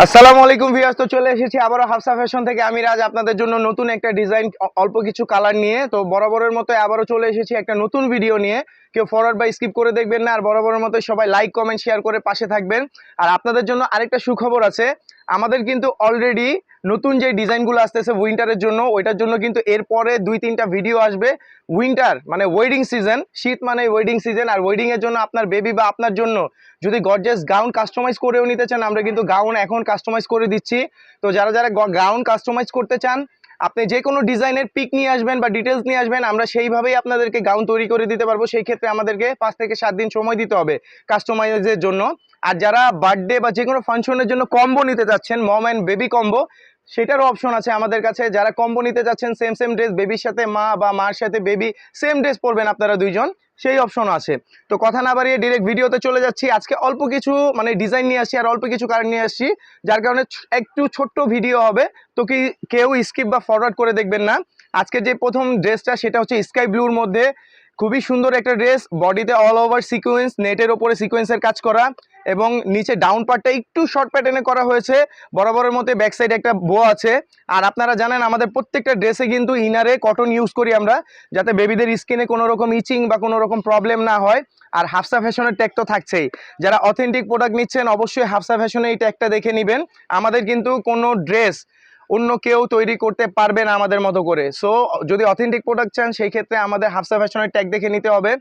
আসসালামু আলাইকুম ভিউয়ার্স, তো চলে এসেছি আবারও হাফসা ফ্যাশন থেকে। আমি রাজ আপনাদের জন্য নতুন একটা ডিজাইন, অল্প কিছু কালার নিয়ে। তো বরাবরের মতো আবারও চলে এসেছি একটা নতুন ভিডিও নিয়ে। কেউ ফরওয়ার্ড বা স্কিপ করে দেখবেন না, আর বরাবরের মতো সবাই লাইক কমেন্ট শেয়ার করে পাশে থাকবেন। আর আপনাদের জন্য আরেকটা সুখবর আছে, আমাদের কিন্তু অলরেডি নতুন যে ডিজাইনগুলো আসতেছে উইন্টারের জন্য, ওইটার জন্য কিন্তু এরপরে 2-3টা ভিডিও আসবে। উইন্টার মানে ওয়েডিং সিজন, শীত মানে ওয়েডিং সিজন, আর ওয়েডিং এর জন্য আপনার বেবি বা আপনার জন্য যদি গর্জিয়াস গাউন কাস্টমাইজ করেও নিতে চান, আমরা কিন্তু গাউন এখন কাস্টমাইজ করে দিচ্ছি। তো যারা যারা গাউন কাস্টমাইজ করতে চান, আপনি যে কোনো ডিজাইনের পিক নিয়ে আসবেন বা ডিটেলস নিয়ে আসবেন, আমরা সেইভাবেই আপনাদেরকে গাউন তৈরি করে দিতে পারবো। সেই ক্ষেত্রে আমাদেরকে 5 থেকে 7 দিন সময় দিতে হবে কাস্টমাইজের জন্য। আর যারা বার্থডে বা যে কোনো ফাংশনের জন্য কম্বো নিতে চাচ্ছেন, মম অ্যান্ড বেবি কম্বো, সেটারও অপশন আছে আমাদের কাছে। যারা কম্বো নিতে চাচ্ছেন, সেম সেম ড্রেস, বেবির সাথে মা বা মার সাথে বেবি সেম ড্রেস পরবেন আপনারা দুইজন, সেই অপশন আছে। তো কথা না বাড়িয়ে ডিরেক্ট ভিডিওতে চলে যাচ্ছি। আজকে অল্প কিছু মানে ডিজাইন নিয়ে আসছি আর অল্প কিছু কালার নিয়ে আসছি, যার কারণে একটু ছোট্ট ভিডিও হবে। তো কি কেউ স্কিপ বা ফরওয়ার্ড করে দেখবেন না। আজকে যে প্রথম ড্রেসটা, সেটা হচ্ছে স্কাই ব্লুর মধ্যে খুবই সুন্দর একটা ড্রেস। বডিতে অল ওভার সিকোয়েন্স, নেটের ওপরে সিকোয়েন্সের কাজ করা, এবং নিচে ডাউন পার্টটা একটু শর্ট প্যাটার্নে করা হয়েছে। বরাবরের মধ্যে ব্যাক সাইডে একটা বো আছে। আর আপনারা জানেন আমাদের প্রত্যেকটা ড্রেসে কিন্তু ইনারে কটন ইউজ করি আমরা, যাতে বেবিদের স্কিনে কোনো রকম ইচিং বা কোনো রকম প্রবলেম না হয়। আর হাফসা ফ্যাশনের ট্যাগ তো থাকছেই। যারা অথেন্টিক প্রোডাক্ট নিচ্ছেন, অবশ্যই হাফসা ফ্যাশনে এই ট্যাগটা দেখে নেবেন। আমাদের কিন্তু কোনো ড্রেস অন্য কেউ তৈরি করতে পারবে না আমাদের মতো করে। সো যদি অথেন্টিক প্রোডাক্ট চান, সেই ক্ষেত্রে আমাদের হাফসা ফ্যাশনের ট্যাগ দেখে নিতে হবে।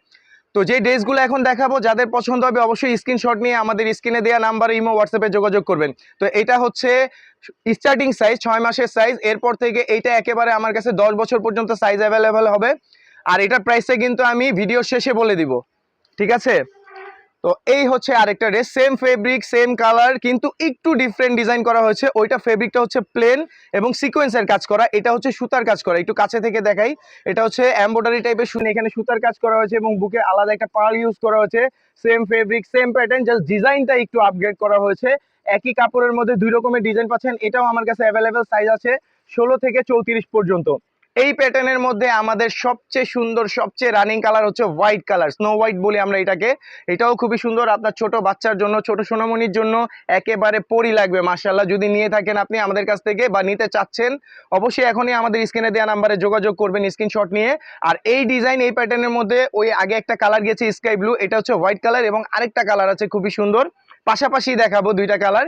তো যে ড্রেসগুলো এখন দেখাবো, যাদের পছন্দ হবে অবশ্যই স্ক্রিনশট নিয়ে আমাদের স্ক্রিনে দেওয়া নাম্বারে ইমো হোয়াটসঅ্যাপে যোগাযোগ করবেন। তো এটা হচ্ছে স্টার্টিং সাইজ, 6 মাসের সাইজ। এরপর থেকে এইটা একেবারে আমার কাছে 10 বছর পর্যন্ত সাইজ অ্যাভেলেবেল হবে। আর এটার প্রাইসটা কিন্তু আমি ভিডিও শেষে বলে দিব, ঠিক আছে? তো এই হচ্ছে আরেকটা dress, same fabric same colour, কিন্তু একটু ডিফারেন্ট ডিজাইন করা হয়েছে। ওইটা ফেব্রিকটা হচ্ছে প্লেন এবং সিকোয়েন্সের কাজ করা, এটা হচ্ছে সুতার কাজ করা। একটু কাছে থেকে দেখাই, এটা হচ্ছে এমব্রয়ডারি টাইপের, শুনে এখানে সুতার কাজ করা হয়েছে এবং বুকে আলাদা একটা পার্ল ইউজ করা হয়েছে। Same fabric same pattern, just ডিজাইনটা একটু আপগ্রেড করা হয়েছে। একই কাপড়ের মধ্যে 2 রকমের ডিজাইন পাচ্ছেন। এটাও আমার কাছে অ্যাভেলেবেল সাইজ আছে 16 থেকে 34 পর্যন্ত। এই প্যাটার্নের মধ্যে আমাদের সবচেয়ে সুন্দর, সবচেয়ে রানিং কালার হচ্ছে হোয়াইট কালার, স্নো হোয়াইট বলি আমরা এটাকে। এটাও খুবই সুন্দর, আপনার ছোট বাচ্চার জন্য, ছোট সোনামণির জন্য একেবারে পরি লাগবে মাশাআল্লাহ। যদি নিয়ে থাকেন আপনি আমাদের কাছ থেকে বা নিতে চাচ্ছেন, অবশ্যই এখনই আমাদের স্ক্রিনে দেওয়া নাম্বারে যোগাযোগ করবেন স্ক্রিনশট নিয়ে। আর এই ডিজাইন, এই প্যাটার্নের মধ্যে ওই আগে একটা কালার গেছে স্কাই ব্লু, এটা হচ্ছে হোয়াইট কালার, এবং আরেকটা কালার আছে খুবই সুন্দর, পাশাপাশি দেখাবো দুইটা কালার।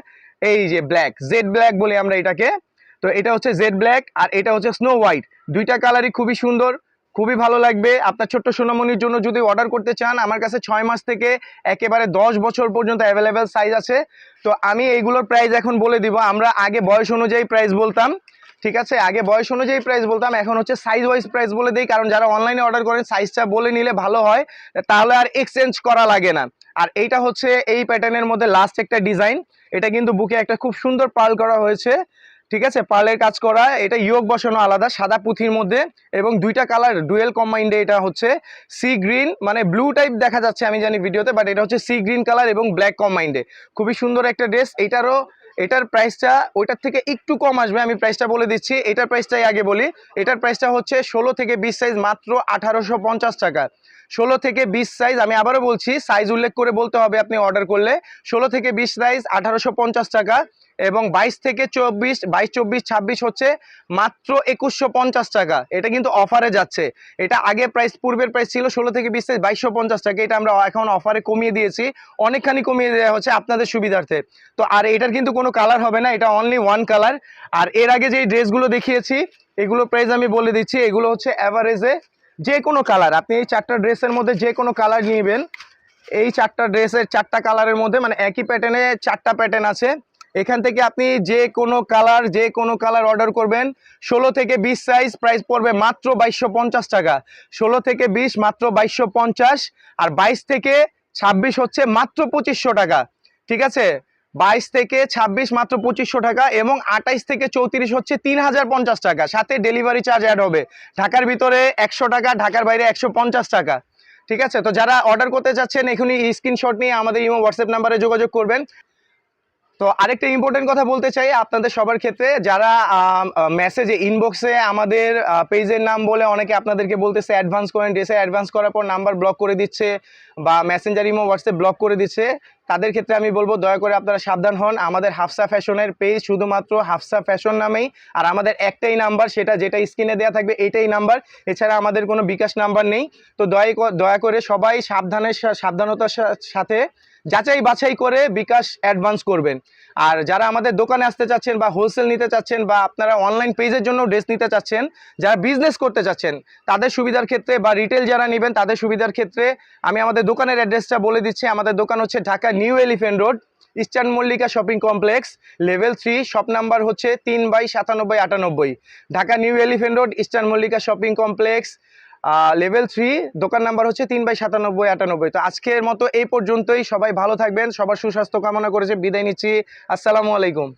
এই যে ব্ল্যাক, জেড ব্ল্যাক বলি আমরা এটাকে। তো এটা হচ্ছে জেড ব্ল্যাক আর এটা হচ্ছে স্নো হোয়াইট। দুইটা কালারই খুবই সুন্দর, খুবই ভালো লাগবে। আপনার ছোট্ট সোনামণির জন্য যদি অর্ডার করতে চান, আমার কাছে 6 মাস থেকে একেবারে 10 বছর পর্যন্ত অ্যাভেলেবেল সাইজ আছে। তো আমি এইগুলোর প্রাইস এখন বলে দিব। আমরা আগে বয়স অনুযায়ী প্রাইস বলতাম, ঠিক আছে? আগে বয়স অনুযায়ী প্রাইস বলতাম, এখন হচ্ছে সাইজ ওয়াইজ প্রাইস বলে দিই। কারণ যারা অনলাইনে অর্ডার করেন, সাইজটা বলে নিলে ভালো হয়, তাহলে আর এক্সচেঞ্জ করা লাগে না। আর এইটা হচ্ছে এই প্যাটার্নের মধ্যে লাস্ট একটা ডিজাইন। এটা কিন্তু বুকে একটা খুব সুন্দর পার্ল করা হয়েছে, ঠিক আছে? পার্লের কাজ করা, এটা ইয়োগ বসানো আলাদা সাদা পুঁথির মধ্যে, এবং দুইটা কালার ডুয়েল কম্বাইন্ডে। এটা হচ্ছে সি গ্রিন, মানে ব্লু টাইপ দেখা যাচ্ছে আমি জানি ভিডিওতে, বাট এটা হচ্ছে সি গ্রিন কালার এবং ব্ল্যাক কম্বাইন্ডে। খুবই সুন্দর একটা ড্রেস। এটার প্রাইসটা ওইটার থেকে একটু কম আসবে, আমি প্রাইসটা বলে দিচ্ছি। এটার প্রাইসটাই আগে বলি। এটার প্রাইসটা হচ্ছে 16 থেকে 20 সাইজ মাত্র 1850 টাকা। 16 থেকে 20 সাইজ, আমি আবারও বলছি, সাইজ উল্লেখ করে বলতে হবে আপনি অর্ডার করলে। 16 থেকে 20 সাইজ 1850 টাকা, এবং 22 থেকে 24, 22, 24, 26 হচ্ছে মাত্র 2150 টাকা। এটা কিন্তু অফারে যাচ্ছে। এটা আগে প্রাইস, পূর্বের প্রাইস ছিল 16 থেকে 20 সাইজ 2250 টাকা। এটা আমরা এখন অফারে কমিয়ে দিয়েছি, অনেকখানি কমিয়ে দেওয়া হচ্ছে আপনাদের সুবিধার্থে। তো আর এটার কিন্তু কোনো কালার হবে না, এটা অনলি ওয়ান কালার। আর এর আগে যে ড্রেসগুলো দেখিয়েছি, এগুলো প্রাইস আমি বলে দিচ্ছি। এগুলো হচ্ছে অ্যাভারেজে যে কোনো কালার, আপনি এই 4টা ড্রেসের মধ্যে যে কোনো কালার নিবেন। এই 4টা ড্রেসের 4টা কালারের মধ্যে, মানে একই প্যাটার্নে 4টা প্যাটার্ন আছে, এখান থেকে আপনি যে কোনো কালার অর্ডার করবেন। 16 থেকে 20 সাইজ প্রাইস পড়বে মাত্র 2250 টাকা। 16 থেকে 20 মাত্র 2250, আর 22 থেকে 26 হচ্ছে মাত্র 2500 টাকা, ঠিক আছে? 22 থেকে 26 মাত্র 2500 টাকা, এবং 28 থেকে 34 হচ্ছে 3050 টাকা, সাথে ডেলিভারি চার্জ অ্যাড হবে। ঢাকার ভিতরে 100 টাকা, ঢাকার বাইরে 150 টাকা, ঠিক আছে? তো যারা অর্ডার করতে চাচ্ছেন, এখনই স্ক্রিনশট নিয়ে আমাদের ইমো হোয়াটসঅ্যাপ নাম্বারে যোগাযোগ করবেন। তো আরেকটা ইম্পর্টেন্ট কথা বলতে চাই আপনাদের সবার ক্ষেত্রে, যারা মেসেজে ইনবক্সে আমাদের পেজের নাম বলে অনেকে আপনাদেরকে বলতেছে অ্যাডভান্স করেন, ড্রেসে অ্যাডভান্স করার পর নাম্বার ব্লক করে দিচ্ছে বা মেসেঞ্জার ইমো হোয়াটসঅ্যাপ ব্লক করে দিচ্ছে, তাদের ক্ষেত্রে আমি বলবো দয়া করে আপনারা সাবধান হন। আমাদের হাফসা ফ্যাশনের পেজ শুধুমাত্র হাফসা ফ্যাশন নামেই, আর আমাদের একটাই নাম্বার, যেটা স্ক্রিনে দেওয়া থাকবে এইটাই নাম্বার, এছাড়া আমাদের কোনো বিকাশ নাম্বার নেই। তো দয়া করে সবাই সাবধানতার সাথে যাচাই বাছাই করে বিকাশ অ্যাডভান্স করবেন। আর যারা আমাদের দোকানে আসতে চাচ্ছেন বা হোলসেল নিতে চাচ্ছেন বা আপনারা অনলাইন পেজের জন্য ড্রেস নিতে চাচ্ছেন, যারা বিজনেস করতে চাচ্ছেন তাদের সুবিধার ক্ষেত্রে বা রিটেল যারা নেবেন তাদের সুবিধার ক্ষেত্রে আমি আমাদের দোকানের অ্যাড্রেসটা বলে দিচ্ছি। আমাদের দোকান হচ্ছে Dhaka new elephant road, eastern Mallika shopping complex, level 3, shop number হচ্ছে 3/9798। Dhaka new elephant road, eastern Mallika shopping complex, level 3, দোকান নাম্বার হচ্ছে 3/9798। তো আজকের মতো এই পর্যন্তই। সবাই ভালো থাকবেন, সবার সুস্বাস্থ্য কামনা করেছে বিদায় নিচ্ছি। আসসালামু আলাইকুম।